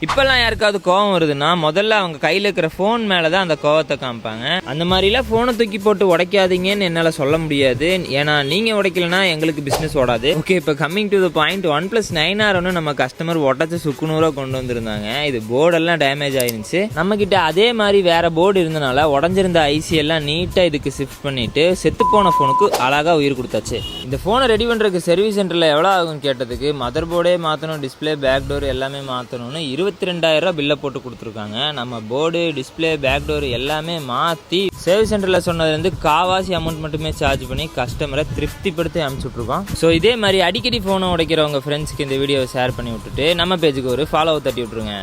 இப்பெல்லாம் யாருக்காவது கோவம் வருதுன்னா முதல்ல அவங்க கையில் இருக்கிற ஃபோன் மேலே தான் அந்த கோவத்தை காமிப்பாங்க. அந்த மாதிரிலாம் ஃபோனை தூக்கி போட்டு உடைக்காதீங்கன்னு என்னால் சொல்ல முடியாது. ஏன்னா நீங்கள் உடைக்கலனா எங்களுக்கு பிஸ்னஸ் ஓடாது. ஓகே, இப்போ coming to the point, 1+9r ஒன்று நம்ம கஸ்டமர் உடச்சி சுக்குநூறாக கொண்டு வந்திருந்தாங்க. இது போர்டெல்லாம் டேமேஜ் ஆயிருந்துச்சு. நம்மக்கிட்ட அதே மாதிரி வேறு போர்டு இருந்தனால உடஞ்சிருந்த ஐசி எல்லாம் நீட்டாக இதுக்கு ஷிஃப்ட் பண்ணிவிட்டு செத்துப்போன ஃபோனுக்கு அழகாக உயிர் கொடுத்தாச்சு. இந்த ஃபோனை ரெடி பண்ணுறதுக்கு சர்வீஸ் சென்டரில் எவ்வளோ ஆகும்னு கேட்டதுக்கு மதர் போர்டே மாற்றணும், டிஸ்பிளே, பேக் டோர் எல்லாமே மாற்றணும்னு 22,000 பில்லை போட்டு கொடுத்துருக்காங்க. நம்ம போர்டு, டிஸ்பிளே, பேக் டோர் எல்லாமே மாற்றி சர்வீஸ் சென்டரில் சொன்னதுலேருந்து காவாசி அமௌண்ட் மட்டுமே சார்ஜ் பண்ணி கஸ்டமரை திருப்திப்படுத்தி அனுப்பிச்சுட்ருக்கோம். ஸோ இதே மாதிரி அடிக்கடி ஃபோனை உடைக்கிறவங்க ஃப்ரெண்ட்ஸ்க்கு இந்த வீடியோவை ஷேர் பண்ணி விட்டுட்டு நம்ம பேஜுக்கு ஒரு ஃபாலோ தட்டி விட்ருங்க.